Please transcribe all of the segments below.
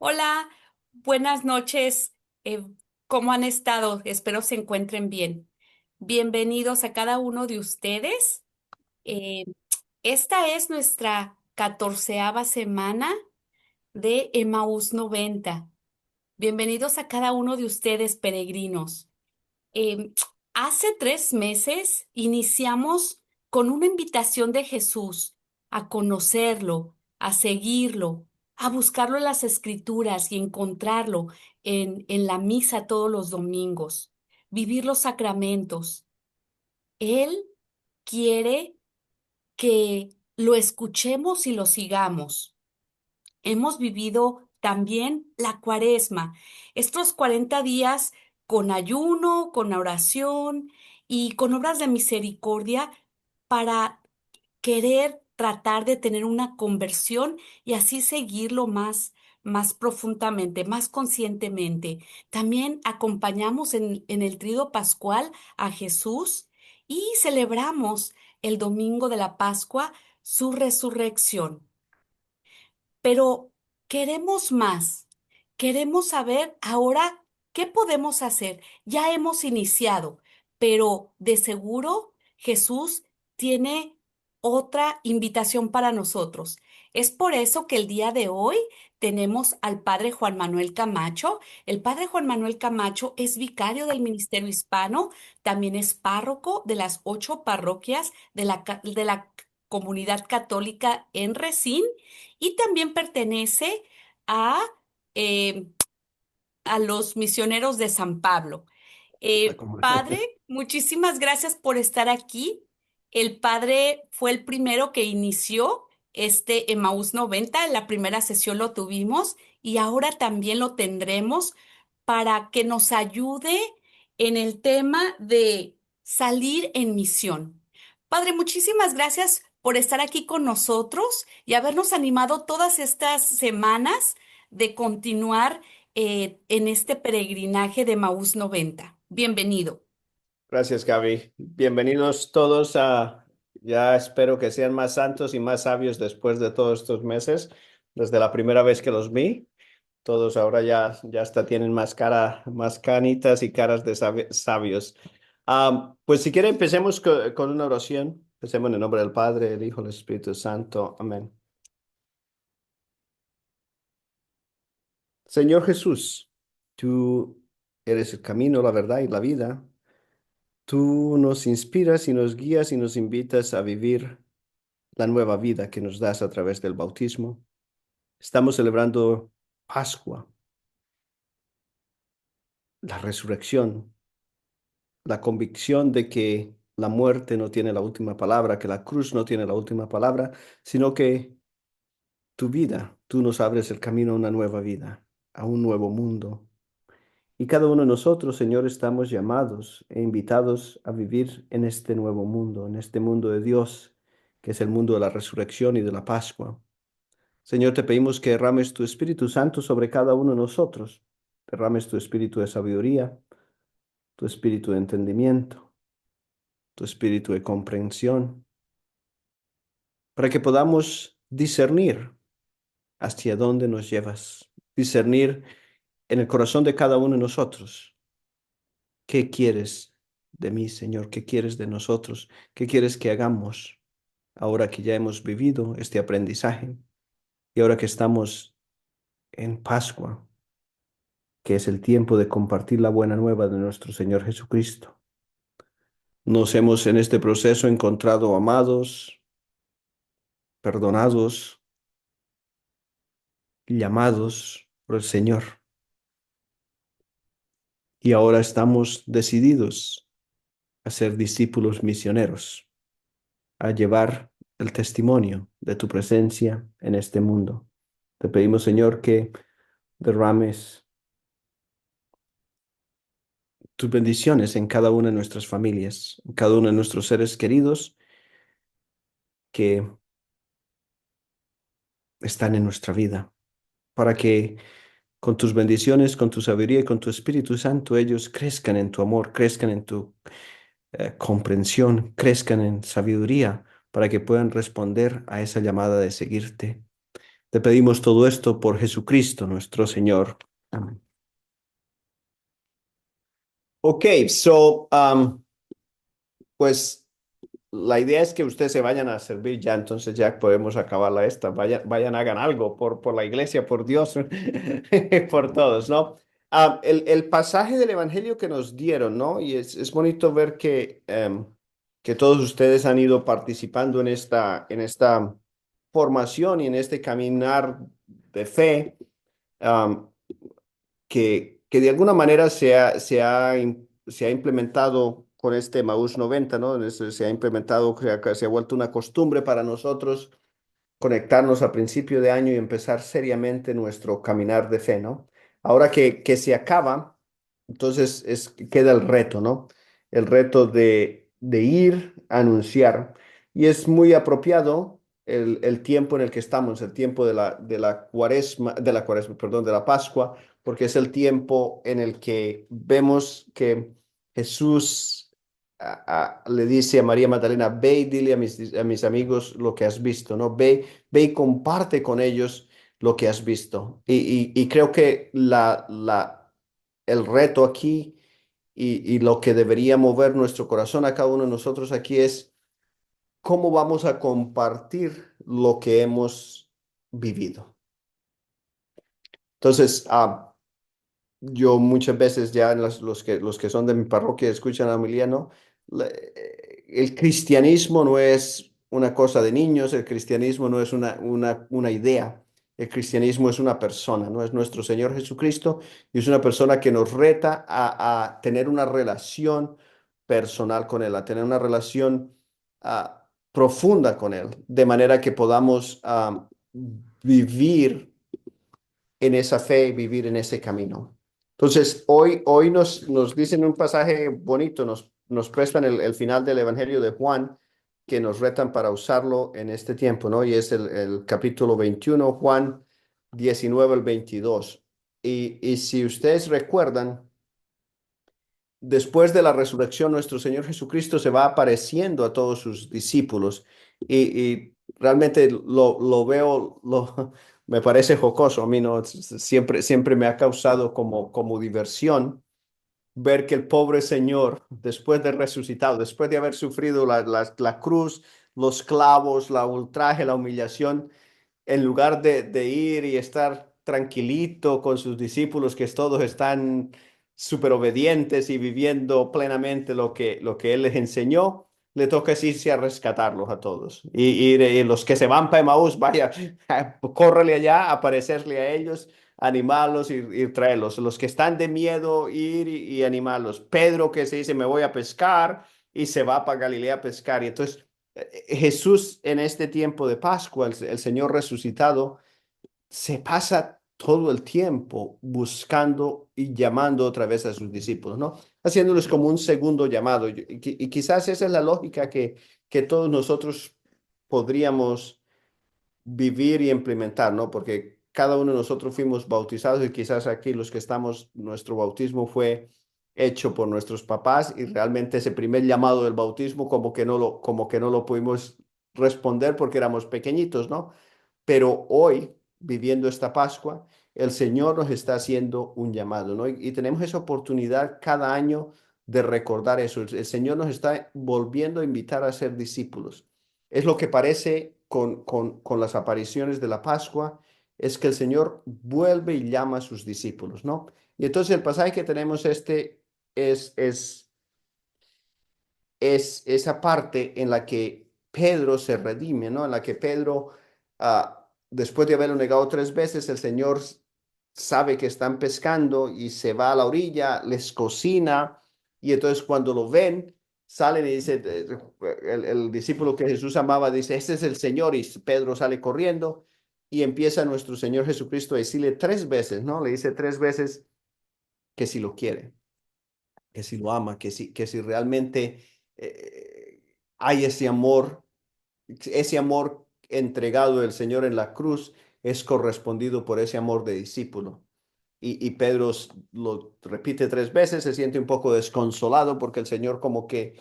Hola, buenas noches. ¿Cómo han estado? Espero se encuentren bien. Bienvenidos a cada uno de ustedes. Eh, Esta es nuestra 14ª semana de Emaús 90. Bienvenidos a cada uno de ustedes, peregrinos. Eh, Hace 3 meses iniciamos con una invitación de Jesús a conocerlo, a seguirlo, a buscarlo en las Escrituras y encontrarlo en la misa todos los domingos, vivir los sacramentos. Él quiere que lo escuchemos y lo sigamos. Hemos vivido también la cuaresma, estos 40 días con ayuno, con oración y con obras de misericordia para querer tratar de tener una conversión y así seguirlo más profundamente, más conscientemente. También acompañamos en el tríodo pascual a Jesús y celebramos el domingo de la Pascua su resurrección. Pero queremos más. Queremos saber ahora qué podemos hacer. Ya hemos iniciado, pero de seguro Jesús tiene otra invitación para nosotros. Es por eso que el día de hoy tenemos al Padre Juan Manuel Camacho. El Padre Juan Manuel Camacho es vicario del Ministerio Hispano, también es párroco de las 8 parroquias de la comunidad católica en Resín y también pertenece a, eh, a los misioneros de San Pablo. Padre, muchísimas gracias por estar aquí. El padre fue el primero que inició este Emaús 90. En la primera sesión lo tuvimos y ahora también lo tendremos para que nos ayude en el tema de salir en misión. Padre, muchísimas gracias por estar aquí con nosotros y habernos animado todas estas semanas de continuar en este peregrinaje de Emaús 90. Bienvenido. Gracias, Gaby. Bienvenidos todos ya espero que sean más santos y más sabios después de todos estos meses, desde la primera vez que los vi. Todos ahora ya hasta tienen más más canitas y caras de sabios. Pues si quiere empecemos con una oración. Empecemos en el nombre del Padre, del Hijo, del Espíritu Santo. Amén. Señor Jesús, tú eres el camino, la verdad y la vida. Tú nos inspiras y nos guías y nos invitas a vivir la nueva vida que nos das a través del bautismo. Estamos celebrando Pascua, la resurrección, la convicción de que la muerte no tiene la última palabra, que la cruz no tiene la última palabra, sino que tu vida, tú nos abres el camino a una nueva vida, a un nuevo mundo. Y cada uno de nosotros, Señor, estamos llamados e invitados a vivir en este nuevo mundo, en este mundo de Dios, que es el mundo de la resurrección y de la Pascua. Señor, te pedimos que derrames tu Espíritu Santo sobre cada uno de nosotros. Derrames tu espíritu de sabiduría, tu espíritu de entendimiento, tu espíritu de comprensión, para que podamos discernir hacia dónde nos llevas, discernir en el corazón de cada uno de nosotros. ¿Qué quieres de mí, Señor? ¿Qué quieres de nosotros? ¿Qué quieres que hagamos ahora que ya hemos vivido este aprendizaje y ahora que estamos en Pascua, que es el tiempo de compartir la buena nueva de nuestro Señor Jesucristo? Nos hemos en este proceso encontrado amados, perdonados, llamados por el Señor. Y ahora estamos decididos a ser discípulos misioneros, a llevar el testimonio de tu presencia en este mundo. Te pedimos, Señor, que derrames tus bendiciones en cada una de nuestras familias, en cada uno de nuestros seres queridos que están en nuestra vida, para que con tus bendiciones, con tu sabiduría y con tu Espíritu Santo, ellos crezcan en tu amor, crezcan en tu comprensión, crezcan en sabiduría, para que puedan responder a esa llamada de seguirte. Te pedimos todo esto por Jesucristo, nuestro Señor. Amén. Ok, pues la idea es que ustedes se vayan a servir ya, entonces ya podemos acabarla esta. Vayan, hagan algo por la iglesia, por Dios, por todos, ¿no? El pasaje del Evangelio que nos dieron, ¿no? Y es bonito ver que todos ustedes han ido participando en esta formación y en este caminar de fe, am, que de alguna manera se ha implementado con este Maús 90, ¿no? Se ha implementado, se ha vuelto una costumbre para nosotros conectarnos a principio de año y empezar seriamente nuestro caminar de fe, ¿no? Ahora que se acaba, entonces queda el reto, ¿no? El reto de ir a anunciar. Y es muy apropiado el tiempo en el que estamos, el tiempo de la cuaresma, perdón, de la Pascua, porque es el tiempo en el que vemos que Jesús le dice a María Magdalena, ve y dile a mis amigos lo que has visto, ¿no? Ve y comparte con ellos lo que has visto. Y creo que el reto aquí y lo que debería mover nuestro corazón a cada uno de nosotros aquí es cómo vamos a compartir lo que hemos vivido. Entonces, yo muchas veces ya los que son de mi parroquia escuchan a Emiliano, el cristianismo no es una cosa de niños, el cristianismo no es una idea, el cristianismo es una persona, no es nuestro Señor Jesucristo y es una persona que nos reta a tener una relación personal con Él, a tener una relación profunda con Él, de manera que podamos vivir en esa fe y vivir en ese camino. Entonces, hoy nos dicen un pasaje bonito, nos prestan el final del Evangelio de Juan, que nos retan para usarlo en este tiempo, ¿no? Y es el capítulo 21, Juan 19 al 22. Y si ustedes recuerdan, después de la resurrección, nuestro Señor Jesucristo se va apareciendo a todos sus discípulos y realmente lo veo, me parece jocoso, a mí no, siempre me ha causado como diversión ver que el pobre Señor, después de resucitado, después de haber sufrido la cruz, los clavos, la ultraje, la humillación, en lugar de ir y estar tranquilito con sus discípulos, que todos están súper obedientes y viviendo plenamente lo que Él les enseñó, le toca irse a rescatarlos a todos. Y los que se van para Emaús, vaya, córrele allá, aparecerle a ellos, animarlos y traerlos. Los que están de miedo, ir y animarlos. Pedro que se dice, me voy a pescar y se va para Galilea a pescar. Y entonces Jesús en este tiempo de Pascua, el Señor resucitado, se pasa todo el tiempo buscando y llamando otra vez a sus discípulos, ¿no? Haciéndoles como un segundo llamado. Y quizás esa es la lógica que todos nosotros podríamos vivir y implementar, ¿no? Porque cada uno de nosotros fuimos bautizados y quizás aquí los que estamos, nuestro bautismo fue hecho por nuestros papás y realmente ese primer llamado del bautismo como que no lo pudimos responder porque éramos pequeñitos, ¿no? Pero hoy, viviendo esta Pascua, el Señor nos está haciendo un llamado, ¿no? Y tenemos esa oportunidad cada año de recordar eso. El Señor nos está volviendo a invitar a ser discípulos. Es lo que parece con las apariciones de la Pascua, es que el Señor vuelve y llama a sus discípulos, ¿no? Y entonces el pasaje que tenemos es, es es esa parte en la que Pedro se redime, ¿no? En la que Pedro, después de haberlo negado 3 veces, el Señor sabe que están pescando y se va a la orilla, les cocina y entonces cuando lo ven, salen y dice, el discípulo que Jesús amaba dice, este es el Señor y Pedro sale corriendo y empieza nuestro Señor Jesucristo a decirle 3 veces, ¿no? Le dice 3 veces que si lo quiere, que si lo ama, que si realmente hay ese amor entregado del Señor en la cruz es correspondido por ese amor de discípulo. Y Pedro lo repite 3 veces, se siente un poco desconsolado porque el Señor como que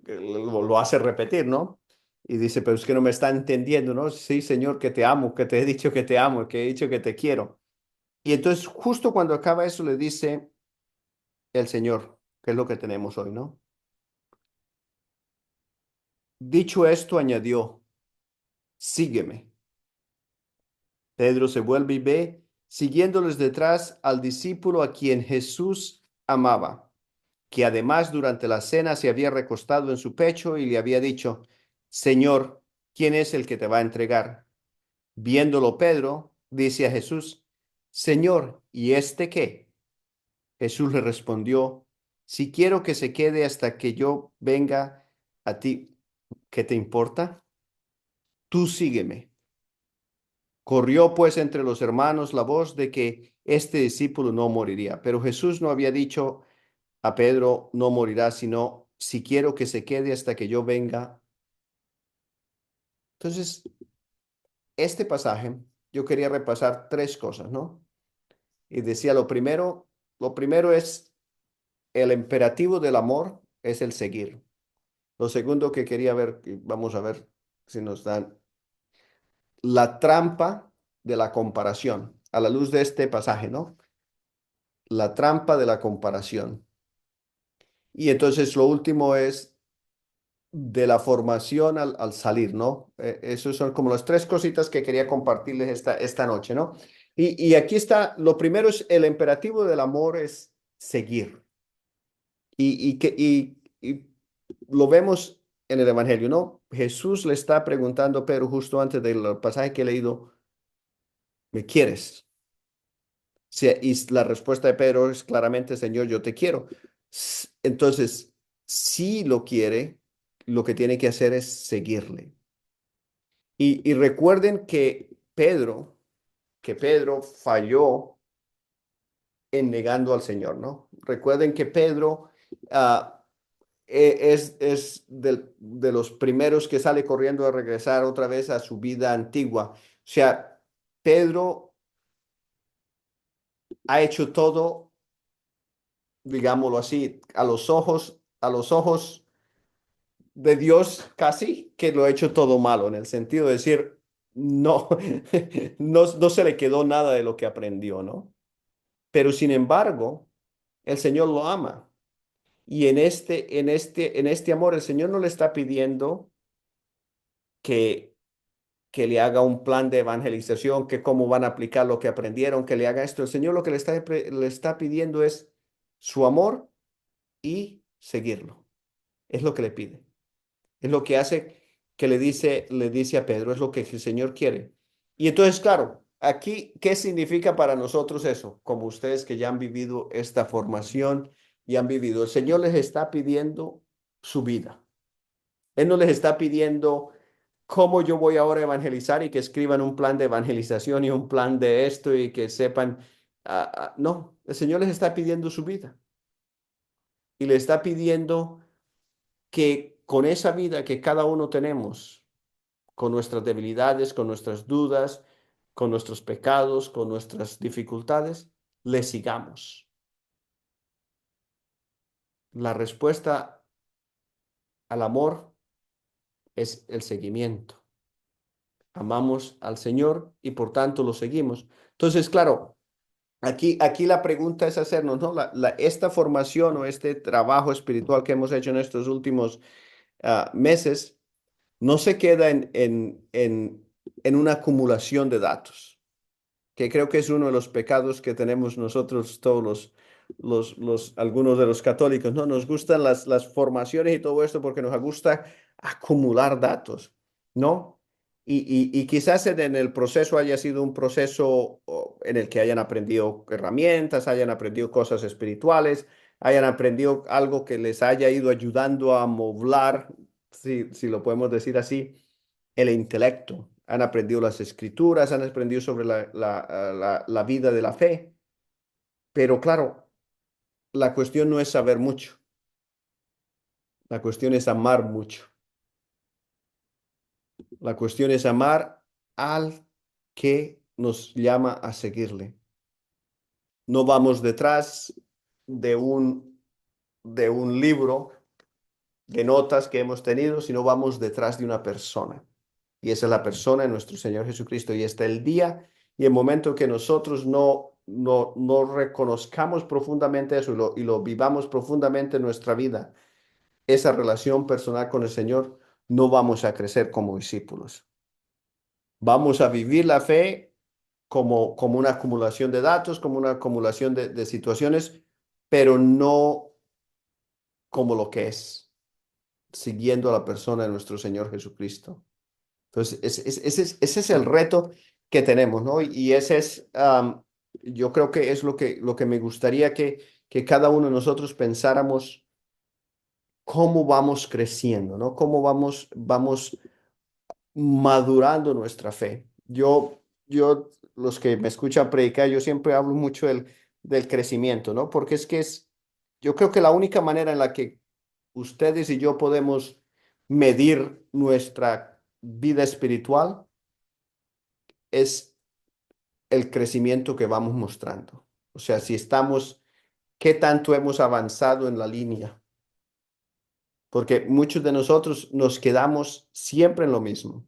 lo hace repetir, ¿no? Y dice, pero es que no me está entendiendo, ¿no? Sí, Señor, que te amo, que te he dicho que te amo, que he dicho que te quiero. Y entonces, justo cuando acaba eso, le dice el Señor, que es lo que tenemos hoy, ¿no? Dicho esto, añadió, sígueme. Pedro se vuelve y ve, siguiéndoles detrás al discípulo a quien Jesús amaba, que además durante la cena se había recostado en su pecho y le había dicho, Señor, ¿quién es el que te va a entregar? Viéndolo Pedro, dice a Jesús, Señor, ¿y este qué? Jesús le respondió, si quiero que se quede hasta que yo venga a ti, ¿qué te importa? Tú sígueme. Corrió pues entre los hermanos la voz de que este discípulo no moriría, pero Jesús no había dicho a Pedro, no morirá, sino, si quiero que se quede hasta que yo venga. Entonces, este pasaje, yo quería repasar tres cosas, ¿no? Y decía, lo primero es el imperativo del amor es el seguir. Lo segundo que quería ver, y vamos a ver si nos dan, la trampa de la comparación, a la luz de este pasaje, ¿no? La trampa de la comparación. Y entonces lo último es de la formación al salir, ¿no? Esos son como las tres cositas que quería compartirles esta noche, ¿no? Y aquí está, lo primero es el imperativo del amor es seguir. Y lo vemos en el Evangelio, ¿no? Jesús le está preguntando a Pedro justo antes del pasaje que he leído, ¿me quieres? Sí, y la respuesta de Pedro es claramente, Señor, yo te quiero. Entonces, si lo quiere, lo que tiene que hacer es seguirle. Y recuerden que Pedro falló en negando al Señor, ¿no? Recuerden que Pedro ah, es de los primeros que sale corriendo a regresar otra vez a su vida antigua. O sea, Pedro ha hecho todo, digámoslo así, a los ojos de Dios casi que lo ha hecho todo malo, en el sentido de decir, no, no se le quedó nada de lo que aprendió, ¿no? Pero sin embargo, el Señor lo ama. Y en este amor, el Señor no le está pidiendo que, que le haga un plan de evangelización, que cómo van a aplicar lo que aprendieron, que le haga esto. El Señor lo que le está pidiendo es su amor y seguirlo. Es lo que le pide. Es lo que hace que le dice a Pedro, es lo que el Señor quiere. Y entonces, claro, aquí, ¿qué significa para nosotros eso? Como ustedes que ya han vivido esta formación y han vivido, el Señor les está pidiendo su vida. Él no les está pidiendo cómo yo voy ahora a evangelizar y que escriban un plan de evangelización y un plan de esto y que sepan, no, el Señor les está pidiendo su vida y le está pidiendo que con esa vida que cada uno tenemos, con nuestras debilidades, con nuestras dudas, con nuestros pecados, con nuestras dificultades, le sigamos. La respuesta al amor es el seguimiento. Amamos al Señor y por tanto lo seguimos. Entonces, claro, aquí la pregunta es hacernos, ¿no? Esta formación o este trabajo espiritual que hemos hecho en estos últimos meses no se queda en una acumulación de datos, que creo que es uno de los pecados que tenemos nosotros todos algunos de los católicos, ¿no? Nos gustan las formaciones y todo esto porque nos gusta acumular datos, ¿no? Y quizás en el proceso haya sido un proceso en el que hayan aprendido herramientas, hayan aprendido cosas espirituales, hayan aprendido algo que les haya ido ayudando a moblar, si lo podemos decir así, el intelecto, han aprendido las escrituras, han aprendido sobre la vida de la fe. Pero claro, la cuestión no es saber mucho, la cuestión es amar mucho. La cuestión es amar al que nos llama a seguirle. No vamos detrás de un libro de notas que hemos tenido, sino vamos detrás de una persona. Y esa es la persona de nuestro Señor Jesucristo. Y está el día y el momento que nosotros no reconozcamos profundamente eso y lo vivamos profundamente en nuestra vida, esa relación personal con el Señor, no vamos a crecer como discípulos. Vamos a vivir la fe como una acumulación de datos, como una acumulación de situaciones, pero no como lo que es, siguiendo a la persona de nuestro Señor Jesucristo. Entonces, ese es el reto que tenemos, ¿no? Y ese es, yo creo que es lo que me gustaría que cada uno de nosotros pensáramos cómo vamos creciendo, ¿no? Cómo vamos madurando nuestra fe. Los que me escuchan predicar, yo siempre hablo mucho del crecimiento, ¿no? Porque yo creo que la única manera en la que ustedes y yo podemos medir nuestra vida espiritual es el crecimiento que vamos mostrando. O sea, si estamos, qué tanto hemos avanzado en la línea, porque muchos de nosotros nos quedamos siempre en lo mismo,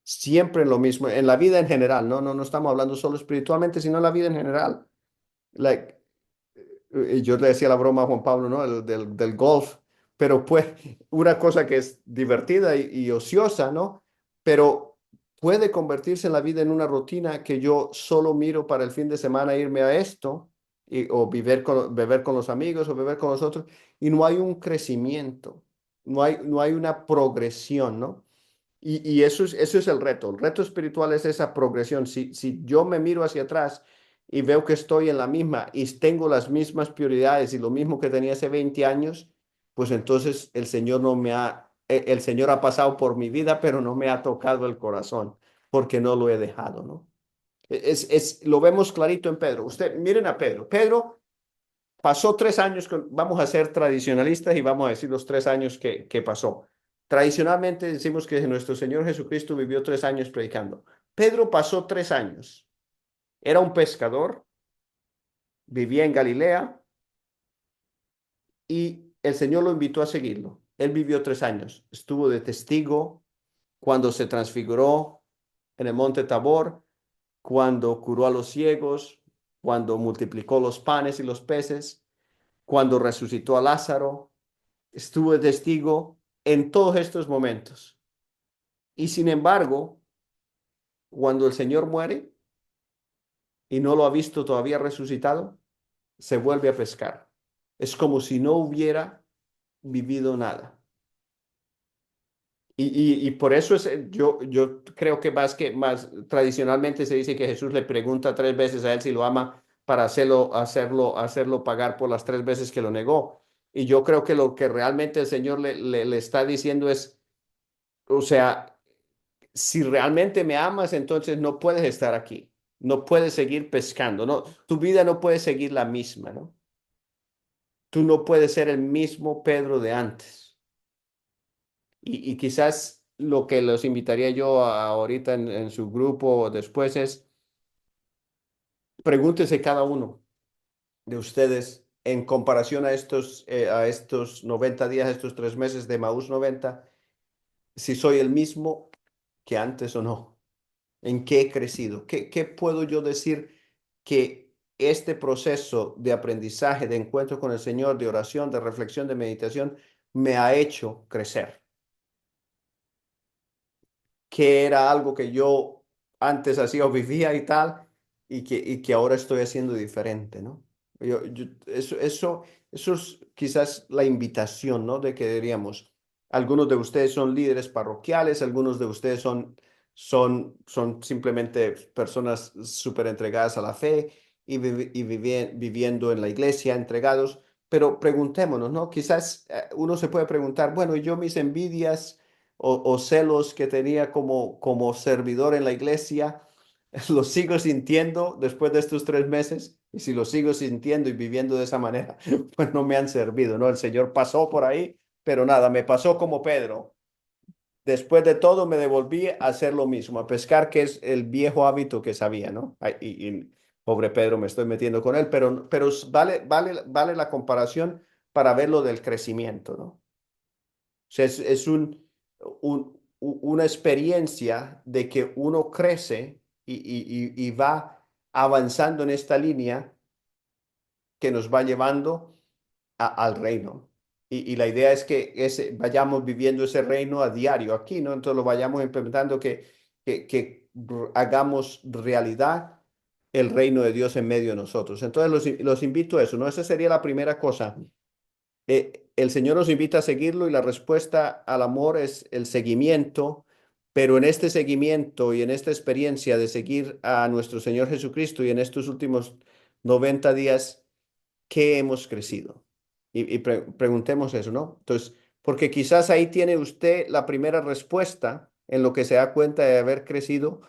en la vida en general, no estamos hablando solo espiritualmente, sino en la vida en general. Like, yo le decía la broma a Juan Pablo, ¿no? Del golf, pero pues una cosa que es divertida y ociosa, ¿no? Pero puede convertirse en la vida en una rutina que yo solo miro para el fin de semana irme a esto o beber con los amigos o beber con los otros y no hay un crecimiento, no hay una progresión, ¿no? Y eso es el reto. El reto espiritual es esa progresión. Si yo me miro hacia atrás y veo que estoy en la misma y tengo las mismas prioridades y lo mismo que tenía hace 20 años, pues entonces el Señor no me ha, el Señor ha pasado por mi vida, pero no me ha tocado el corazón porque no lo he dejado, ¿no? Lo vemos clarito en Pedro. Miren a Pedro. Pedro pasó 3 años, vamos a ser tradicionalistas y vamos a decir los 3 años que pasó. Tradicionalmente decimos que nuestro Señor Jesucristo vivió 3 años predicando. Pedro pasó 3 años. Era un pescador, vivía en Galilea y el Señor lo invitó a seguirlo. Él vivió 3 años. Estuvo de testigo cuando se transfiguró en el monte Tabor, cuando curó a los ciegos, cuando multiplicó los panes y los peces, cuando resucitó a Lázaro. Estuve testigo en todos estos momentos. Y sin embargo, cuando el Señor muere y no lo ha visto todavía resucitado, se vuelve a pescar. Es como si no hubiera vivido nada. Y por eso yo creo que más tradicionalmente se dice que Jesús le pregunta 3 veces a él si lo ama para hacerlo pagar por las 3 veces que lo negó. Y yo creo que lo que realmente el Señor le está diciendo es, o sea, si realmente me amas, entonces no puedes estar aquí, no puedes seguir pescando, no, tu vida no puede seguir la misma, ¿no? Tú no puedes ser el mismo Pedro de antes. Y quizás lo que los invitaría yo ahorita en su grupo después es, pregúntese cada uno de ustedes en comparación a estos 90 días, a estos 3 meses de Maús 90, si soy el mismo que antes o no. ¿En qué he crecido? ¿Qué puedo yo decir que este proceso de aprendizaje, de encuentro con el Señor, de oración, de reflexión, de meditación, me ha hecho crecer? Que era algo que yo antes hacía o vivía y tal, y que ahora estoy haciendo diferente, ¿no? Eso es quizás la invitación, ¿no? De que diríamos, algunos de ustedes son líderes parroquiales, algunos de ustedes son simplemente personas súper entregadas a la fe viviendo en la iglesia, entregados, pero preguntémonos, ¿no? Quizás uno se puede preguntar, bueno, yo mis envidias o celos que tenía como servidor en la iglesia, los sigo sintiendo después de estos 3 meses. Y si los sigo sintiendo y viviendo de esa manera, pues no me han servido, ¿no? El Señor pasó por ahí, pero nada, me pasó como Pedro. Después de todo, me devolví a hacer lo mismo, a pescar, que es el viejo hábito que sabía, ¿no? Ay, pobre Pedro, me estoy metiendo con él, pero vale la comparación para ver lo del crecimiento, ¿no? sea, es una experiencia de que uno crece y va avanzando en esta línea que nos va llevando al reino. Y la idea es que vayamos viviendo ese reino a diario aquí, ¿no? Entonces lo vayamos implementando, que hagamos realidad el reino de Dios en medio de nosotros. Entonces los invito a eso, ¿no? Esa sería la primera cosa. El Señor nos invita a seguirlo y la respuesta al amor es el seguimiento, pero en este seguimiento y en esta experiencia de seguir a nuestro Señor Jesucristo y en estos últimos 90 días, ¿qué hemos crecido? Y preguntemos eso, ¿no? Entonces, porque quizás ahí tiene usted la primera respuesta en lo que se da cuenta de haber crecido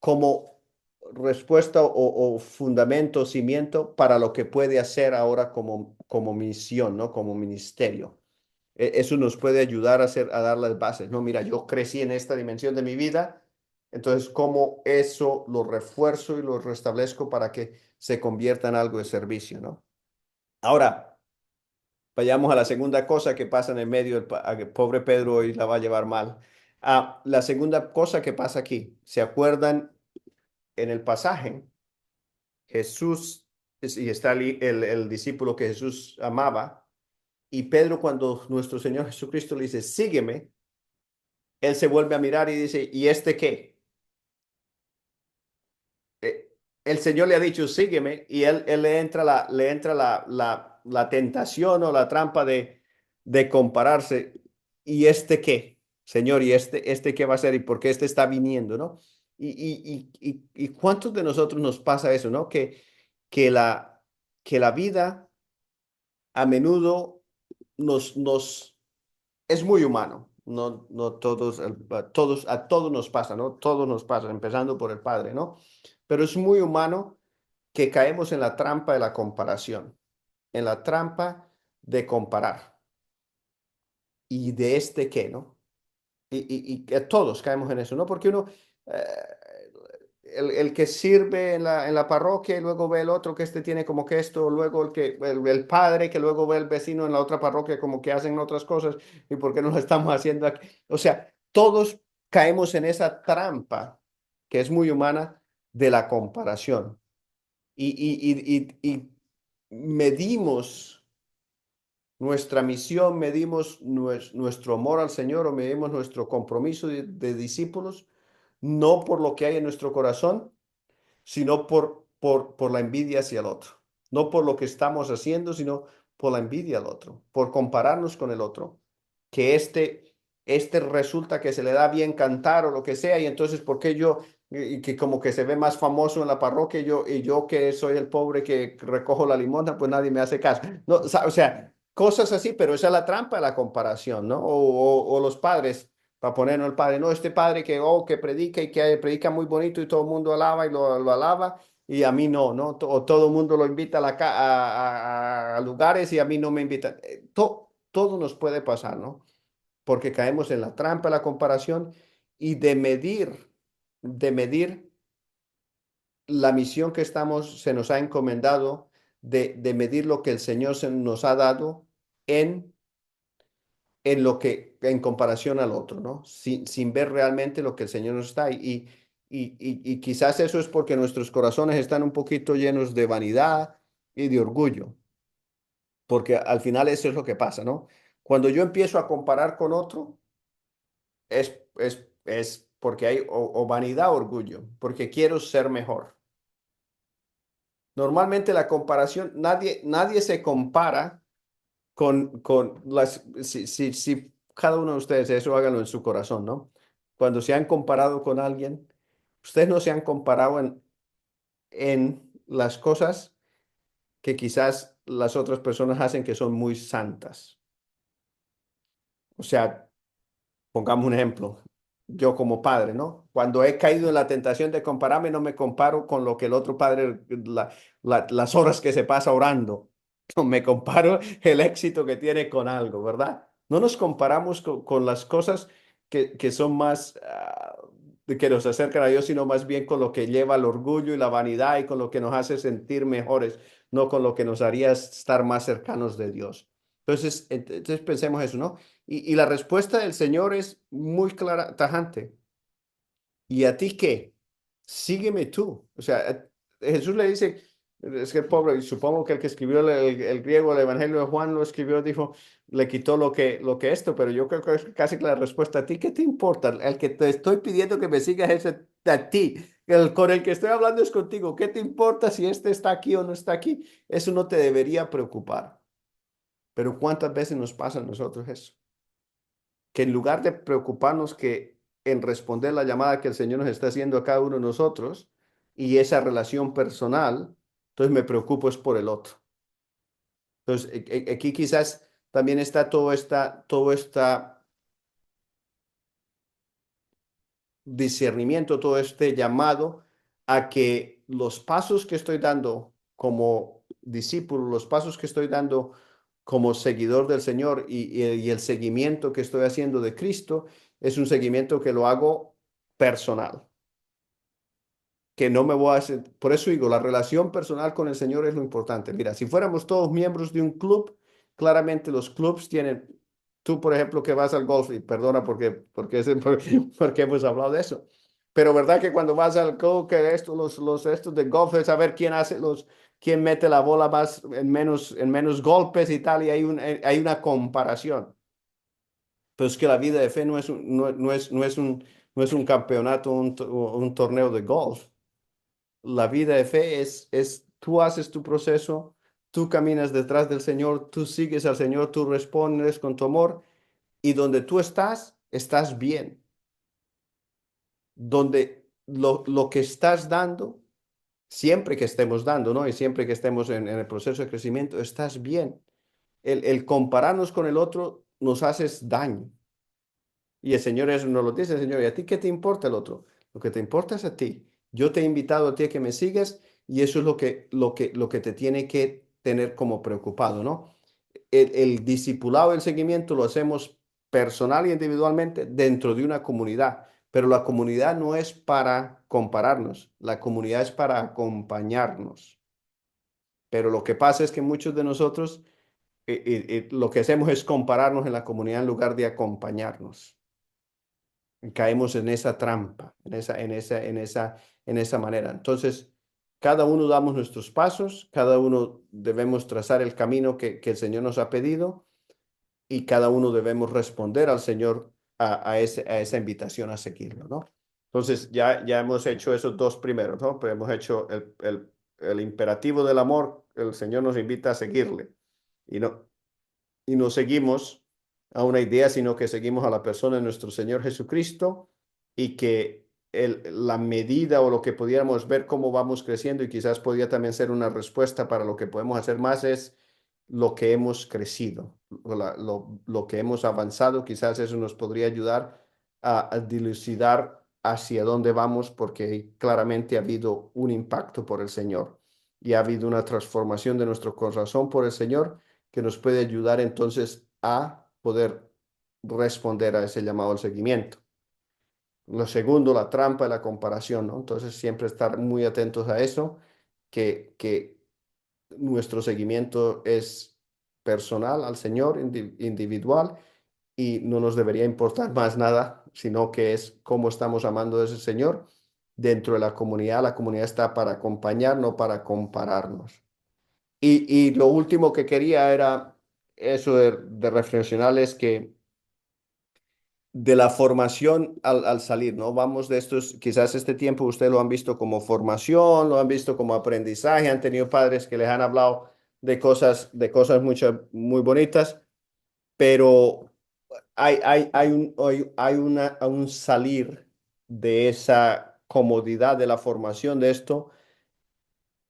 como respuesta o fundamento, cimiento para lo que puede hacer ahora como misión, ¿no? Como ministerio. Eso nos puede ayudar a dar las bases, ¿no? Mira, yo crecí en esta dimensión de mi vida, entonces, ¿cómo eso lo refuerzo y lo restablezco para que se convierta en algo de servicio, ¿no? Ahora, vayamos a la segunda cosa que pasa en el medio. Pobre Pedro hoy la va a llevar mal. La segunda cosa que pasa aquí, ¿se acuerdan en el pasaje? Jesús, y está el discípulo que Jesús amaba, y Pedro cuando nuestro Señor Jesucristo le dice, sígueme, él se vuelve a mirar y dice, ¿y este qué? eh, el Señor le ha dicho, sígueme, y él le entra la tentación o la trampa de compararse. ¿Y este qué? Señor, ¿y este qué va a ser? ¿Y por qué este está viniendo, no? ¿Y cuántos de nosotros nos pasa eso, no? Que la, que la vida a menudo nos es muy humano. No, no todos, a todos nos pasa, ¿no? Todos nos pasa, empezando por el Padre, ¿no? Pero es muy humano que caemos en la trampa de la comparación, en la trampa de comparar. ¿Y de este qué, no? Y que todos caemos en eso, ¿no? Porque uno, eh, el que sirve en la parroquia y luego ve el otro que este tiene como que esto, luego el padre que luego ve el vecino en la otra parroquia como que hacen otras cosas y por qué no lo estamos haciendo aquí. O sea, todos caemos en esa trampa que es muy humana de la comparación y medimos nuestra misión, medimos nuestro amor al Señor o medimos nuestro compromiso de discípulos, no por lo que hay en nuestro corazón, sino por la envidia hacia el otro. No por lo que estamos haciendo, sino por la envidia al otro, por compararnos con el otro. Que este resulta que se le da bien cantar o lo que sea, y entonces, ¿por qué yo, y que como que se ve más famoso en la parroquia, y yo que soy el pobre que recojo la limosna, pues nadie me hace caso? No, o sea, cosas así, pero esa es la trampa de la comparación, ¿no? O los padres para ponernos el padre, no, este padre que predica y que predica muy bonito y todo el mundo alaba y lo alaba y a mí no, ¿no? O todo el mundo lo invita a lugares y a mí no me invitan. Todo nos puede pasar, ¿no? Porque caemos en la trampa de la comparación y de medir la misión que se nos ha encomendado, de medir lo que el Señor nos ha dado en en comparación al otro, ¿no? Sin ver realmente lo que el Señor nos da. Y quizás eso es porque nuestros corazones están un poquito llenos de vanidad y de orgullo, porque al final eso es lo que pasa, ¿no? Cuando yo empiezo a comparar con otro, es porque hay o vanidad o orgullo, porque quiero ser mejor. Normalmente la comparación, nadie se compara si cada uno de ustedes, eso háganlo en su corazón, ¿no? Cuando se han comparado con alguien, ustedes no se han comparado en las cosas que quizás las otras personas hacen que son muy santas. O sea, pongamos un ejemplo. Yo como padre, ¿no? Cuando he caído en la tentación de compararme, no me comparo con lo que el otro padre, las horas que se pasa orando. No me comparo el éxito que tiene con algo, ¿verdad? No nos comparamos con las cosas que son más, que nos acercan a Dios, sino más bien con lo que lleva al orgullo y la vanidad y con lo que nos hace sentir mejores, no con lo que nos haría estar más cercanos de Dios. Entonces pensemos eso, ¿no? Y la respuesta del Señor es muy clara, tajante. ¿Y a ti qué? Sígueme tú. O sea, Jesús le dice, es que el pobre, y supongo que el que escribió el griego, el Evangelio de Juan lo escribió, dijo, le quitó lo que esto, pero yo creo que es casi que la respuesta a ti, ¿qué te importa? El que te estoy pidiendo que me sigas es a ti. Con el que estoy hablando es contigo. ¿Qué te importa si este está aquí o no está aquí? Eso no te debería preocupar. Pero ¿cuántas veces nos pasa a nosotros eso? Que en lugar de preocuparnos que en responder la llamada que el Señor nos está haciendo a cada uno de nosotros y esa relación personal, entonces me preocupo es por el otro. Entonces, aquí quizás también está todo esta discernimiento, todo este llamado a que los pasos que estoy dando como discípulo, los pasos que estoy dando como seguidor del Señor y el seguimiento que estoy haciendo de Cristo es un seguimiento que lo hago personal, que no me voy a hacer. Por eso digo, la relación personal con el Señor es lo importante. Mira, si fuéramos todos miembros de un club, claramente los clubs tienen, tú por ejemplo que vas al golf, y perdona porque hemos hablado de eso, pero verdad que cuando vas al club, que estos de golf es saber quién mete la bola más en menos golpes y tal, y hay una comparación. Pero es que la vida de fe no es un campeonato, un torneo de golf. La vida de fe es tú haces tu proceso, tú caminas detrás del Señor, tú sigues al Señor, tú respondes con tu amor y donde tú estás bien. Donde lo que estás dando, siempre que estemos dando, ¿no? Y siempre que estemos en el proceso de crecimiento, estás bien. El compararnos con el otro nos hace daño. Y el Señor eso nos lo dice, el Señor, ¿y a ti qué te importa el otro? Lo que te importa es a ti. Yo te he invitado a ti a que me sigas y eso es lo que te tiene que tener como preocupado, ¿no? El discipulado, el seguimiento lo hacemos personal y individualmente dentro de una comunidad, pero la comunidad no es para compararnos, la comunidad es para acompañarnos. Pero lo que pasa es que muchos de nosotros lo que hacemos es compararnos en la comunidad en lugar de acompañarnos. Caemos en esa trampa, en esa manera. Entonces, cada uno damos nuestros pasos, cada uno debemos trazar el camino que el Señor nos ha pedido y cada uno debemos responder al Señor a esa invitación a seguirlo, ¿no? Entonces, ya hemos hecho esos dos primeros, ¿no? Pero hemos hecho el imperativo del amor, el Señor nos invita a seguirle y no seguimos a una idea, sino que seguimos a la persona de nuestro Señor Jesucristo y que la medida o lo que pudiéramos ver cómo vamos creciendo y quizás podría también ser una respuesta para lo que podemos hacer más es lo que hemos crecido, lo que hemos avanzado, quizás eso nos podría ayudar a dilucidar hacia dónde vamos porque claramente ha habido un impacto por el Señor y ha habido una transformación de nuestro corazón por el Señor que nos puede ayudar entonces a poder responder a ese llamado al seguimiento. Lo segundo, la trampa y la comparación, ¿no? Entonces siempre estar muy atentos a eso, que nuestro seguimiento es personal al Señor, individual, y no nos debería importar más nada, sino que es cómo estamos amando a ese Señor dentro de la comunidad. La comunidad está para acompañar, no para compararnos. Y lo último que quería era eso de reflexionar es que de la formación al salir, ¿no? Vamos de estos, quizás este tiempo ustedes lo han visto como formación, lo han visto como aprendizaje, han tenido padres que les han hablado de cosas muy bonitas, pero hay un salir de esa comodidad de la formación de esto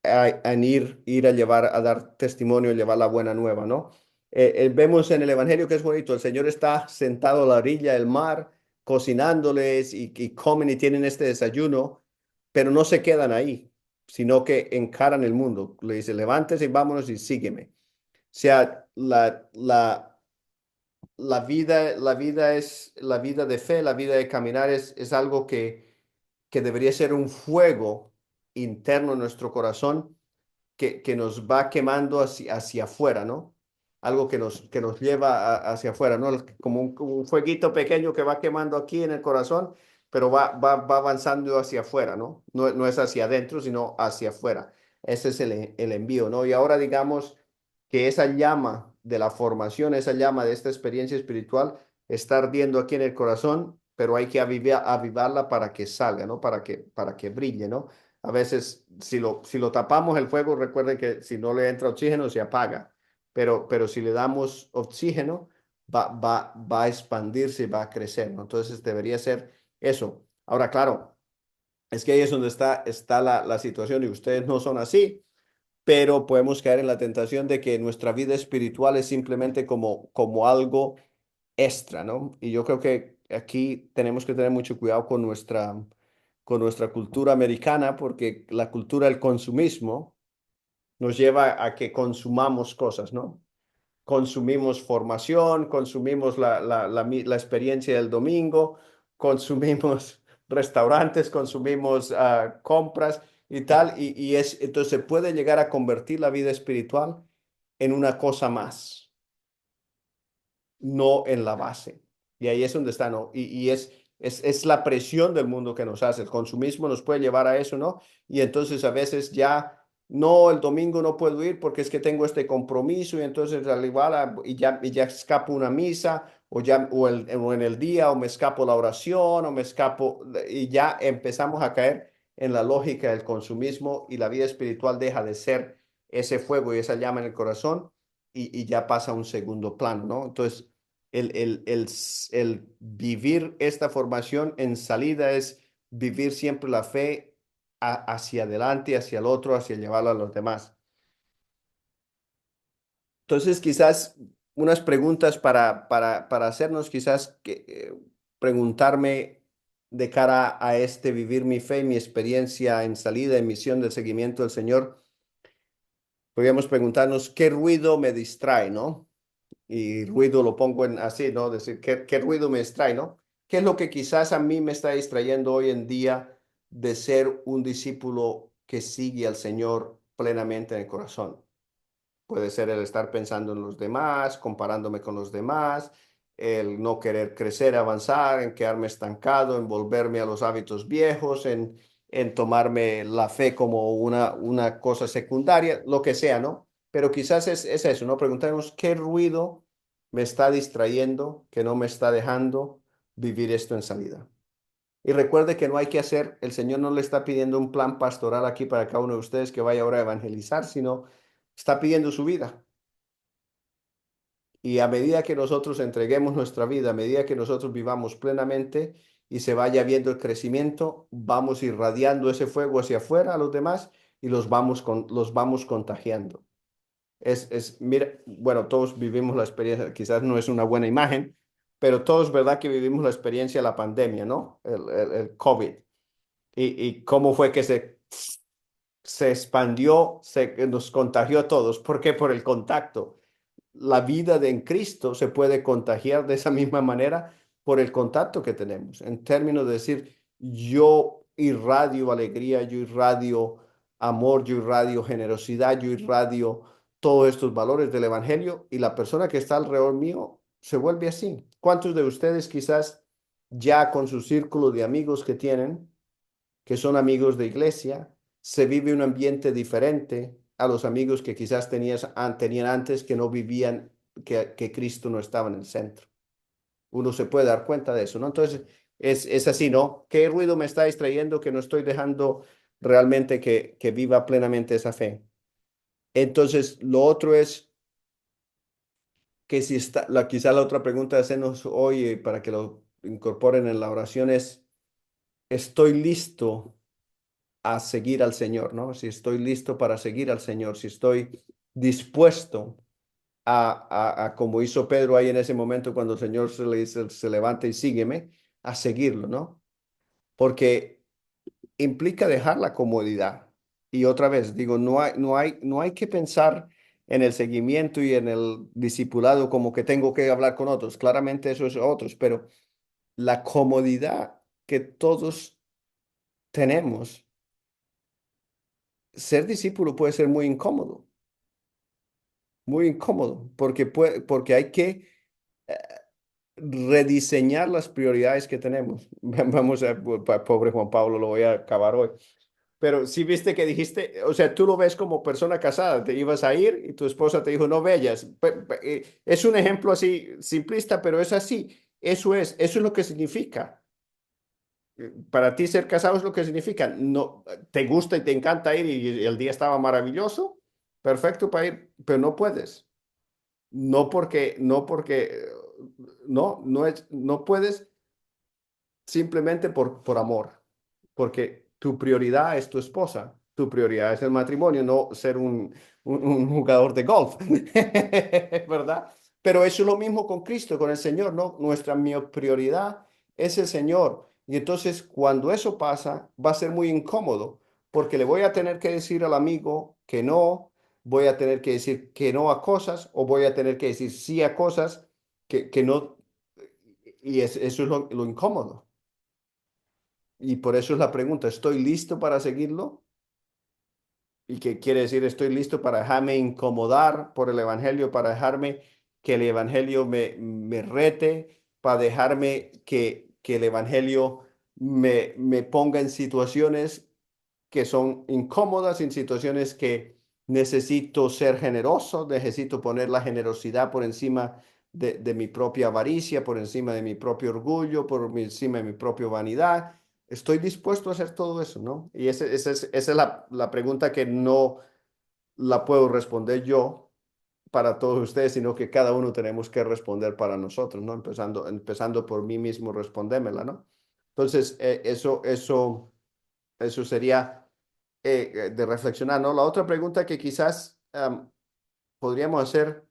en ir a dar testimonio, llevar la buena nueva, ¿no? Vemos en el Evangelio que es bonito, el Señor está sentado a la orilla del mar, cocinándoles y comen y tienen este desayuno, pero no se quedan ahí, sino que encaran el mundo. Le dice, levántese y vámonos y sígueme. O sea, la vida de fe, la vida de caminar es algo que debería ser un fuego interno en nuestro corazón que nos va quemando hacia afuera, ¿no? algo que nos lleva hacia afuera, ¿no? Como un fueguito pequeño que va quemando aquí en el corazón, pero va avanzando hacia afuera, ¿no? No, no es hacia adentro, sino hacia afuera. Ese es el envío, ¿no? Y ahora digamos que esa llama de la formación, esa llama de esta experiencia espiritual está ardiendo aquí en el corazón, pero hay que avivarla para que salga, ¿no? Para que brille, ¿no? A veces, si lo tapamos el fuego, recuerden que si no le entra oxígeno, se apaga. Pero si le damos oxígeno, va a expandirse y va a crecer, ¿no? Entonces debería ser eso. Ahora, claro, es que ahí es donde está la situación y ustedes no son así, pero podemos caer en la tentación de que nuestra vida espiritual es simplemente como algo extra, ¿no? Y yo creo que aquí tenemos que tener mucho cuidado con nuestra cultura americana, porque la cultura del consumismo nos lleva a que consumamos cosas, ¿no? Consumimos formación, consumimos la experiencia del domingo, consumimos restaurantes, consumimos compras y tal, entonces se puede llegar a convertir la vida espiritual en una cosa más, no en la base. Y ahí es donde está, ¿no? Es la presión del mundo que nos hace. El consumismo nos puede llevar a eso, ¿no? Y entonces a veces ya, no, el domingo no puedo ir porque es que tengo este compromiso y entonces al igual y ya escapo una misa o en el día o me escapo la oración o me escapo y ya empezamos a caer en la lógica del consumismo y la vida espiritual deja de ser ese fuego y esa llama en el corazón y ya pasa a un segundo plano, ¿no? Entonces, el vivir esta formación en salida es vivir siempre la fe hacia adelante, hacia el otro, hacia llevarlo a los demás. Entonces, quizás unas preguntas para hacernos, quizás preguntarme de cara a este vivir mi fe, mi experiencia en salida, en misión del seguimiento del Señor, podríamos preguntarnos qué ruido me distrae, ¿no? Y ruido lo pongo en así, ¿no? Decir, ¿qué ruido me distrae, ¿no? ¿Qué es lo que quizás a mí me está distrayendo hoy en día de ser un discípulo que sigue al Señor plenamente en el corazón? Puede ser el estar pensando en los demás, comparándome con los demás, el no querer crecer, avanzar, en quedarme estancado, en volverme a los hábitos viejos, en tomarme la fe como una cosa secundaria, lo que sea, ¿no? Pero quizás es eso, ¿no? Preguntarnos qué ruido me está distrayendo, que no me está dejando vivir esto en salida. Y recuerde que no hay que hacer, el Señor no le está pidiendo un plan pastoral aquí para cada uno de ustedes que vaya ahora a evangelizar, sino está pidiendo su vida. Y a medida que nosotros entreguemos nuestra vida, a medida que nosotros vivamos plenamente y se vaya viendo el crecimiento, vamos irradiando ese fuego hacia afuera a los demás y los vamos contagiando. Mira, bueno, todos vivimos la experiencia, quizás no es una buena imagen, pero todos, ¿verdad? Que vivimos la experiencia de la pandemia, ¿no? El COVID. Y cómo fue que se expandió, nos contagió a todos. ¿Por qué? Por el contacto. La vida en Cristo se puede contagiar de esa misma manera por el contacto que tenemos. En términos de decir, yo irradio alegría, yo irradio amor, yo irradio generosidad, yo irradio todos estos valores del Evangelio y la persona que está alrededor mío se vuelve así. ¿Cuántos de ustedes quizás ya con su círculo de amigos que tienen, que son amigos de iglesia, se vive un ambiente diferente a los amigos que quizás tenían antes que no vivían, que Cristo no estaba en el centro? Uno se puede dar cuenta de eso, ¿no? Entonces, es así, ¿no? ¿Qué ruido me está distrayendo que no estoy dejando realmente que viva plenamente esa fe? Entonces, lo otro es que si está, quizá la otra pregunta de hacernos hoy para que lo incorporen en la oración es, ¿estoy listo a seguir al Señor, ¿no? Si estoy listo para seguir al Señor, si estoy dispuesto como hizo Pedro ahí en ese momento cuando el Señor se le dice, se levanta y sígueme, a seguirlo, ¿no? Porque implica dejar la comodidad. Y otra vez, digo, no hay que pensar en el seguimiento y en el discipulado como que tengo que hablar con otros. Claramente eso es otros, pero la comodidad que todos tenemos, ser discípulo puede ser muy incómodo. muy incómodo, porque hay que rediseñar las prioridades que tenemos. Vamos a, pobre Juan Pablo, lo voy a acabar hoy. Pero sí viste que dijiste, o sea, tú lo ves como persona casada, te ibas a ir y tu esposa te dijo, no vayas. Es un ejemplo así simplista, pero es así. Eso es lo que significa. Para ti ser casado es lo que significa. No, te gusta y te encanta ir y el día estaba maravilloso, perfecto para ir, pero no puedes. No puedes simplemente por amor, porque tu prioridad es tu esposa, tu prioridad es el matrimonio, no ser un jugador de golf, ¿verdad? Pero eso es lo mismo con Cristo, con el Señor, ¿no? Prioridad es el Señor. Y entonces cuando eso pasa, va a ser muy incómodo, porque le voy a tener que decir al amigo que no, voy a tener que decir que no a cosas, o voy a tener que decir sí a cosas que no, eso es lo incómodo. Y por eso es la pregunta, ¿estoy listo para seguirlo? ¿Y qué quiere decir? Estoy listo para dejarme incomodar por el Evangelio, para dejarme que el Evangelio me rete, para dejarme que el Evangelio me ponga en situaciones que son incómodas, en situaciones que necesito ser generoso, necesito poner la generosidad por encima de mi propia avaricia, por encima de mi propio orgullo, encima de mi propia vanidad. Estoy dispuesto a hacer todo eso, ¿no? Y esa es la pregunta que no la puedo responder yo para todos ustedes, sino que cada uno tenemos que responder para nosotros, ¿no? Empezando por mí mismo, respondérmela, ¿no? Entonces, eso sería de reflexionar, ¿no? La otra pregunta que quizás podríamos hacer,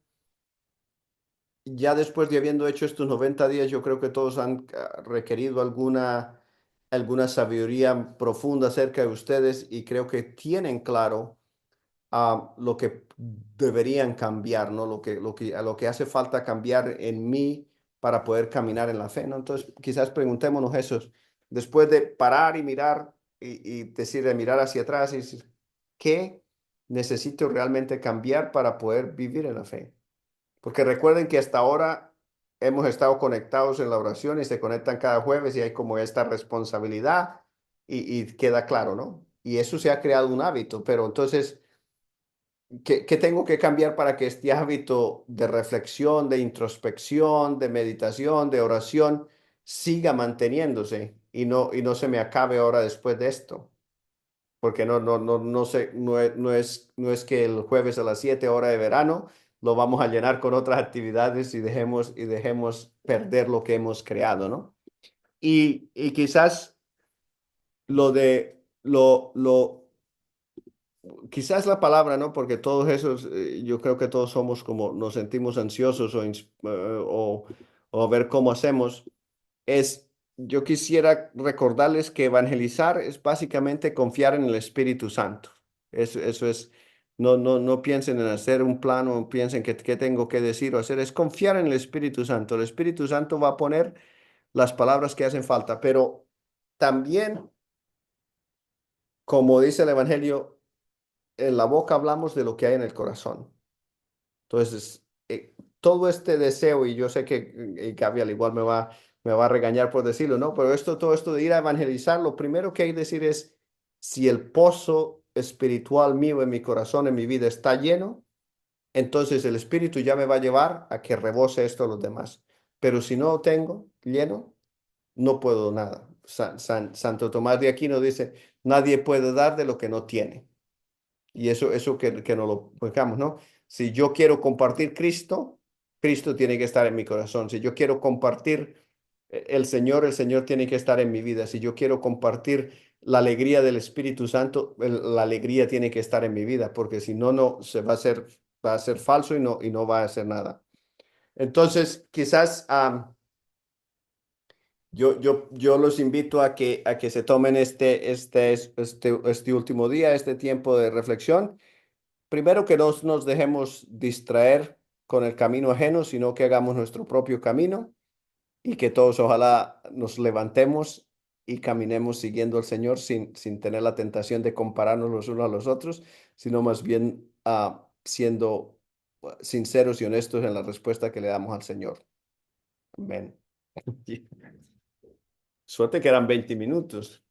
ya después de habiendo hecho estos 90 días, yo creo que todos han requerido alguna sabiduría profunda acerca de ustedes y creo que tienen claro lo que deberían cambiar, ¿no? A lo que hace falta cambiar en mí para poder caminar en la fe, ¿no? Entonces, quizás preguntémonos eso, después de parar y mirar y decir, de mirar hacia atrás y decir, ¿qué necesito realmente cambiar para poder vivir en la fe? Porque recuerden que hasta ahora hemos estado conectados en la oración y se conectan cada jueves y hay como esta responsabilidad y queda claro, ¿no? Y eso se ha creado un hábito, pero entonces ¿qué tengo que cambiar para que este hábito de reflexión, de introspección, de meditación, de oración siga manteniéndose y no se me acabe ahora después de esto? Porque no sé, no es que el jueves a las 7 hora de verano lo vamos a llenar con otras actividades y dejemos perder lo que hemos creado, ¿no? Y quizás lo de lo quizás la palabra, ¿no? Porque todos esos, yo creo que todos somos como nos sentimos ansiosos o a ver cómo hacemos. Yo quisiera recordarles que evangelizar es básicamente confiar en el Espíritu Santo. Eso es, no piensen en hacer un plano, no piensen que qué tengo que decir o hacer, es confiar en el Espíritu Santo. El Espíritu Santo va a poner las palabras que hacen falta, pero también, como dice el Evangelio, en la boca hablamos de lo que hay en el corazón. Entonces, todo este deseo, y yo sé que Gaby al igual me va a regañar por decirlo, ¿no? Pero todo esto de ir a evangelizar, lo primero que hay que decir es, si el pozo espiritual mío en mi corazón, en mi vida está lleno, entonces el Espíritu ya me va a llevar a que rebose esto a los demás. Pero si no lo tengo lleno, no puedo nada. Santo Tomás de Aquino dice, nadie puede dar de lo que no tiene. Y eso que no lo pongamos, ¿no? Si yo quiero compartir Cristo, Cristo tiene que estar en mi corazón. Si yo quiero compartir el Señor tiene que estar en mi vida. Si yo quiero compartir la alegría del Espíritu Santo, la alegría tiene que estar en mi vida, porque si no, no, va a ser falso y no va a hacer nada. Entonces, quizás yo los invito a que se tomen este último día, este tiempo de reflexión. Primero que no nos dejemos distraer con el camino ajeno, sino que hagamos nuestro propio camino y que todos ojalá nos levantemos y caminemos siguiendo al Señor sin tener la tentación de compararnos los unos a los otros, sino más bien siendo sinceros y honestos en la respuesta que le damos al Señor. Amén. Suerte que eran 20 minutos.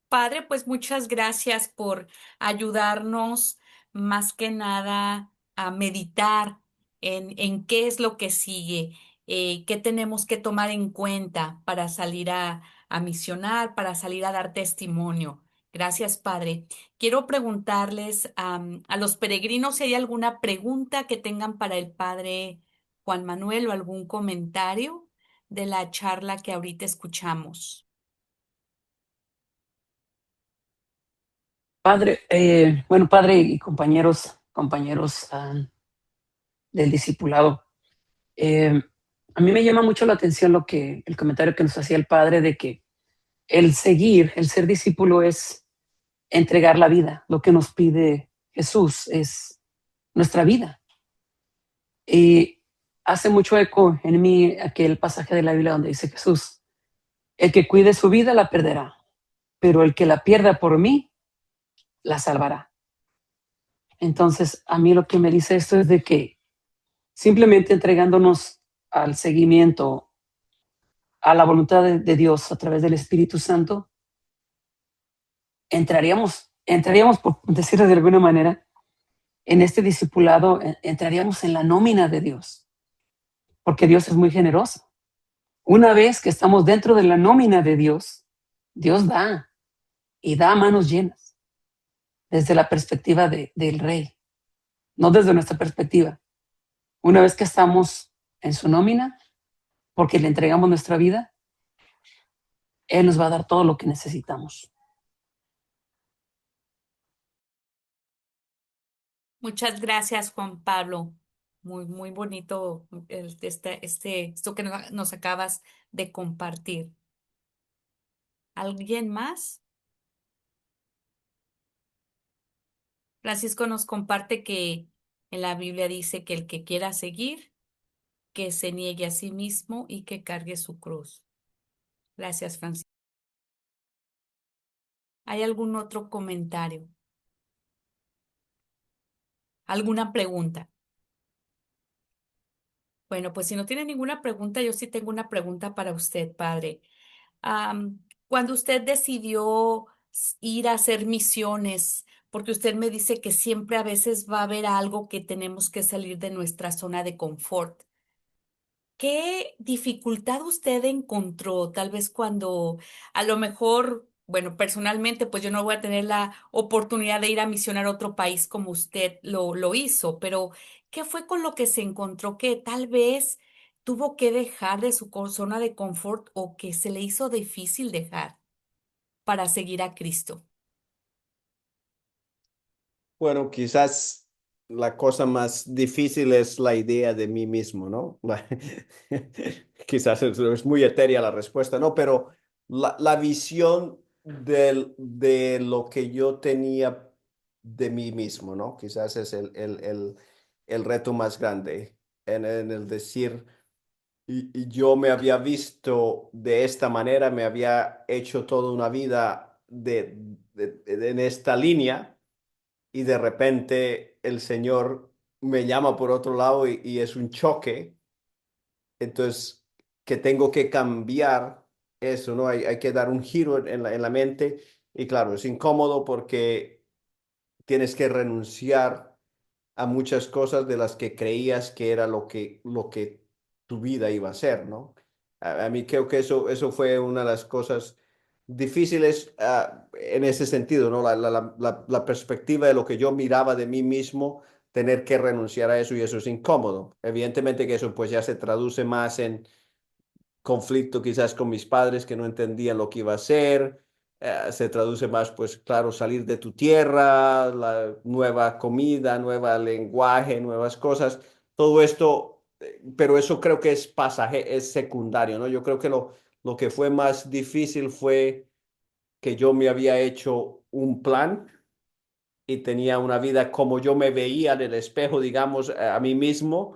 Padre, pues muchas gracias por ayudarnos más que nada a meditar en qué es lo que sigue, qué tenemos que tomar en cuenta para salir a misionar, para salir a dar testimonio. Gracias, Padre. Quiero preguntarles a los peregrinos si hay alguna pregunta que tengan para el Padre Juan Manuel o algún comentario de la charla que ahorita escuchamos. Padre, bueno, padre y compañeros del discipulado, eh, a mí me llama mucho la atención el comentario que nos hacía el padre de que el ser discípulo es entregar la vida. Lo que nos pide Jesús es nuestra vida. Y hace mucho eco en mí aquel pasaje de la Biblia donde dice Jesús, el que cuide su vida la perderá, pero el que la pierda por mí la salvará. Entonces, a mí lo que me dice esto es de que simplemente entregándonos al seguimiento, a la voluntad de Dios a través del Espíritu Santo, entraríamos, por decirlo de alguna manera, en este discipulado, entraríamos en la nómina de Dios, porque Dios es muy generoso. Una vez que estamos dentro de la nómina de Dios, Dios da y da a manos llenas, desde la perspectiva del rey, no desde nuestra perspectiva. Una vez que estamos en su nómina, porque le entregamos nuestra vida, Él nos va a dar todo lo que necesitamos. Muchas gracias, Juan Pablo. Muy, muy bonito esto que nos acabas de compartir. ¿Alguien más? Francisco nos comparte que en la Biblia dice que el que quiera seguir, que se niegue a sí mismo y que cargue su cruz. Gracias, Francisco. ¿Hay algún otro comentario? ¿Alguna pregunta? Bueno, pues si no tiene ninguna pregunta, yo sí tengo una pregunta para usted, padre. Cuando usted decidió ir a hacer misiones, porque usted me dice que siempre a veces va a haber algo que tenemos que salir de nuestra zona de confort. ¿Qué dificultad usted encontró? Tal vez cuando a lo mejor, bueno, personalmente, pues yo no voy a tener la oportunidad de ir a misionar a otro país como usted lo hizo, pero ¿qué fue con lo que se encontró que tal vez tuvo que dejar de su zona de confort o que se le hizo difícil dejar para seguir a Cristo? Bueno, quizás la cosa más difícil es la idea de mí mismo, ¿no? Quizás es muy etérea la respuesta, ¿no? Pero la visión de lo que yo tenía de mí mismo, ¿no? Quizás es el reto más grande en el decir, y yo me había visto de esta manera, me había hecho toda una vida en esta línea y de repente el Señor me llama por otro lado y es un choque. Entonces, que tengo que cambiar eso, ¿no? Hay que dar un giro en la mente y claro, es incómodo porque tienes que renunciar a muchas cosas de las que creías que era lo que tu vida iba a ser, ¿no? A mí creo que eso fue una de las cosas difíciles en ese sentido, ¿no? La perspectiva de lo que yo miraba de mí mismo, tener que renunciar a eso y eso es incómodo. Evidentemente que eso pues ya se traduce más en conflicto quizás con mis padres que no entendían lo que iba a hacer. Se traduce más, pues claro, salir de tu tierra, la nueva comida, nuevo lenguaje, nuevas cosas, todo esto, pero eso creo que es pasaje, es secundario, ¿no? Yo creo que lo que fue más difícil fue que yo me había hecho un plan y tenía una vida como yo me veía en el espejo, digamos, a mí mismo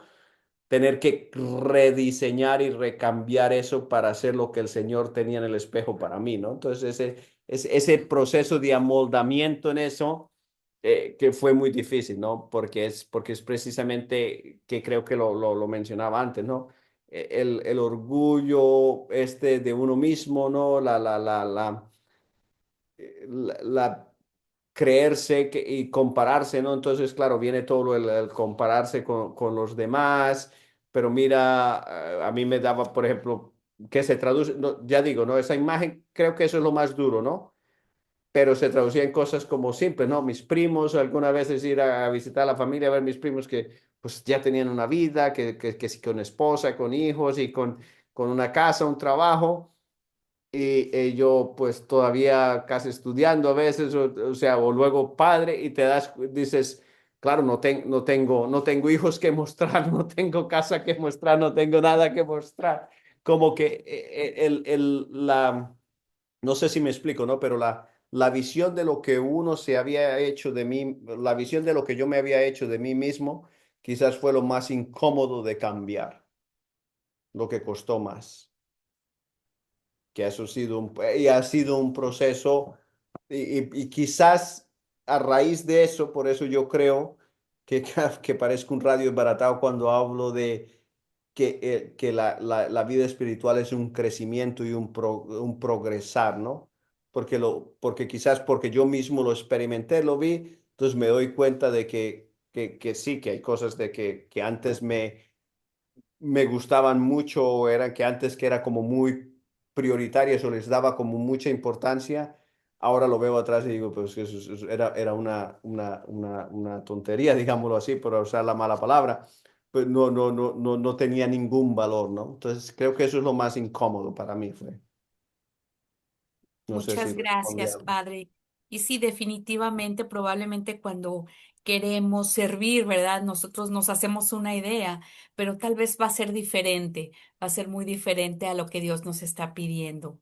tener que rediseñar y recambiar eso para hacer lo que el Señor tenía en el espejo para mí, ¿no? Entonces, ese proceso de amoldamiento en eso que fue muy difícil, ¿no? Porque es precisamente que creo que lo mencionaba antes, ¿no? El orgullo este de uno mismo, ¿no? La creerse y compararse, ¿no? Entonces, claro, viene todo el compararse con los demás, pero mira, a mí me daba, por ejemplo, que se traduce, ya digo, ¿no? Esa imagen, creo que eso es lo más duro, ¿no? Pero se traducía en cosas como simples, ¿no? Mis primos, algunas veces ir a visitar a la familia, a ver mis primos que pues ya tenían una vida, que sí, con esposa, con hijos y con una casa, un trabajo, y yo pues todavía casi estudiando a veces, o sea, o luego padre, y dices, claro, no tengo hijos que mostrar, no tengo casa que mostrar, no tengo nada que mostrar. Como que no sé si me explico, ¿no? Pero la visión de lo que uno se había hecho de mí, la visión de lo que yo me había hecho de mí mismo, quizás fue lo más incómodo de cambiar, lo que costó más, que eso ha sido y ha sido un proceso y quizás a raíz de eso, por eso yo creo que parezco un radio embaratado cuando hablo de que la vida espiritual es un crecimiento y un progresar, ¿no? Porque quizás porque yo mismo lo experimenté, lo vi, entonces me doy cuenta de que sí, que hay cosas que antes me gustaban mucho, o eran que antes que era como muy prioritarias o les daba como mucha importancia, ahora lo veo atrás y digo, pues que era una tontería, digámoslo así, por usar la mala palabra, pues no tenía ningún valor, ¿no? Entonces creo que eso es lo más incómodo para mí fue. No sé si Muchas responde gracias, algo. Padre. Y sí, definitivamente, probablemente cuando queremos servir, ¿verdad? Nosotros nos hacemos una idea, pero tal vez va a ser diferente, va a ser muy diferente a lo que Dios nos está pidiendo.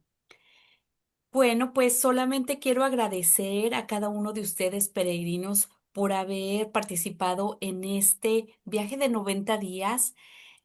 Bueno, pues solamente quiero agradecer a cada uno de ustedes, peregrinos, por haber participado en este viaje de 90 días.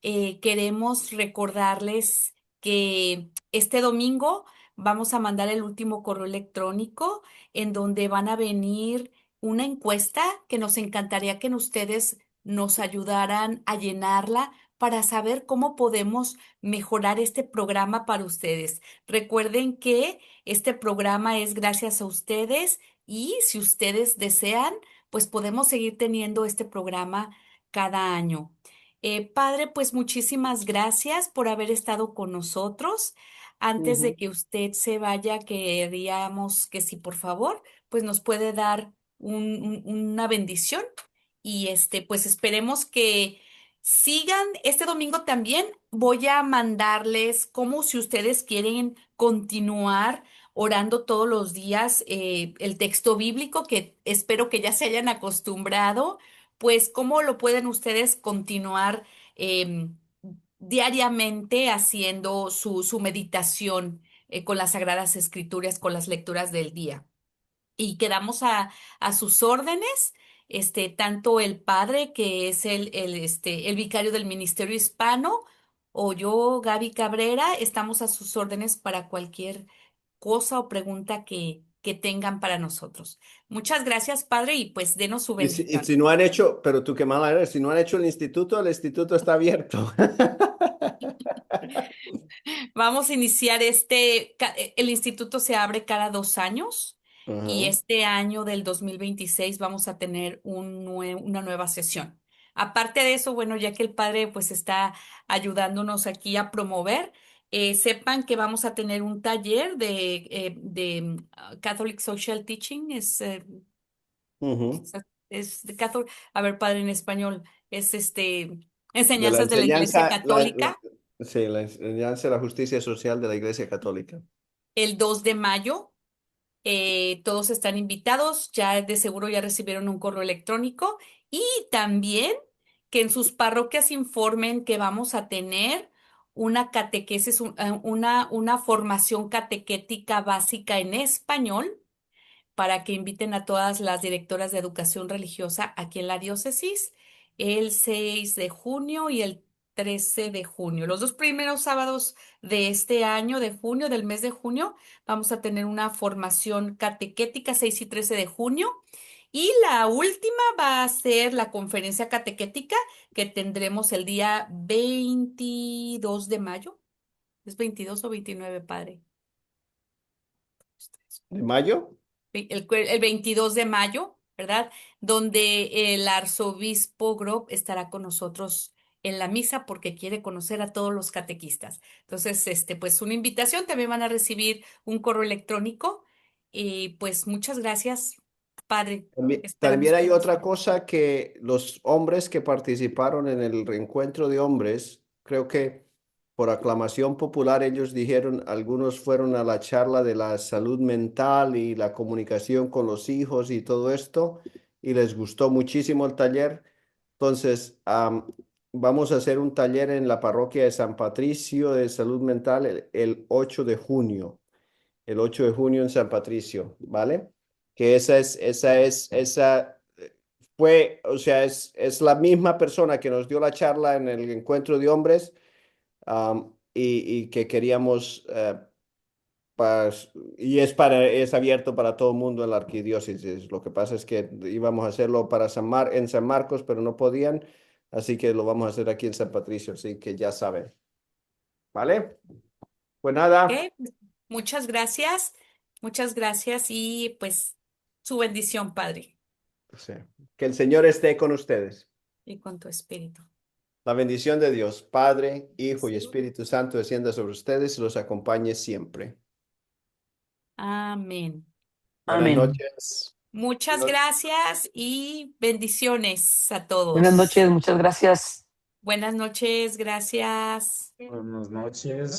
Queremos recordarles que este domingo vamos a mandar el último correo electrónico en donde van a venir una encuesta que nos encantaría que ustedes nos ayudaran a llenarla para saber cómo podemos mejorar este programa para ustedes. Recuerden que este programa es gracias a ustedes y si ustedes desean, pues podemos seguir teniendo este programa cada año. Padre, pues muchísimas gracias por haber estado con nosotros. Antes de Ujú. que usted se vaya, queríamos que si por favor, pues nos puede dar una bendición y pues esperemos que sigan este domingo también. Voy a mandarles como si ustedes quieren continuar orando todos los días el texto bíblico, que espero que ya se hayan acostumbrado, pues cómo lo pueden ustedes continuar em, diariamente haciendo su meditación con las Sagradas Escrituras, con las lecturas del día. Y quedamos a sus órdenes, tanto el padre, que es el vicario del Ministerio Hispano, o yo, Gaby Cabrera, estamos a sus órdenes para cualquier cosa o pregunta que tengan para nosotros. Muchas gracias, padre, y pues denos su Y bendición. si no han hecho, pero tú qué mala eres, si no han hecho el instituto está abierto. Vamos a iniciar el instituto se abre cada 2 años y Ajá. este año del 2026 vamos a tener una nueva sesión. Aparte de eso, bueno, ya que el padre pues está ayudándonos aquí a promover, sepan que vamos a tener un taller de Catholic Social Teaching, Ujú. es de a ver, padre en español, es De la enseñanzas de la Iglesia enseñanza, Católica. sí, la enseñanza de la justicia social de la Iglesia Católica. El 2 de mayo. Todos están invitados, ya de seguro ya recibieron un correo electrónico y también que en sus parroquias informen que vamos a tener una catequesis, una formación catequética básica en español para que inviten a todas las directoras de educación religiosa aquí en la diócesis el 6 de junio y el 13 de junio. Los dos primeros sábados de este año, de junio, del mes de junio, vamos a tener una formación catequética 6 y 13 de junio Y la última va a ser la conferencia catequética que tendremos el día 22 de mayo. ¿Es 22 o 29, padre? ¿De mayo? El 22 de mayo, ¿verdad? Donde el arzobispo Grob estará con nosotros en la misa porque quiere conocer a todos los catequistas. Entonces, pues una invitación, también van a recibir un correo electrónico y pues muchas gracias, padre. También Esperamos que hay nos... otra cosa que los hombres que participaron en el reencuentro de hombres, creo que por aclamación popular ellos dijeron, algunos fueron a la charla de la salud mental y la comunicación con los hijos y todo esto, y les gustó muchísimo el taller. Entonces, vamos a hacer un taller en la parroquia de San Patricio de salud mental el 8 de junio, el 8 de junio en San Patricio, ¿vale? Que esa fue, o sea, es la misma persona que nos dio la charla en el encuentro de hombres, y que queríamos, y es abierto para todo el mundo en la arquidiócesis. Lo que pasa es que íbamos a hacerlo para en San Marcos, pero no podían, así que lo vamos a hacer aquí en San Patricio, así que ya saben, ¿vale? Pues nada, ¿Ok? Muchas gracias y pues su bendición, padre, sí, que el Señor esté con ustedes. y con tu espíritu. La bendición de Dios, Padre, Hijo y Sí. Espíritu Santo, descienda sobre ustedes y los acompañe siempre. Amén. Buenas Amén. noches. Muchas Dios gracias y bendiciones a Buenas noches, todos. muchas gracias. Buenas noches, gracias. Buenas noches.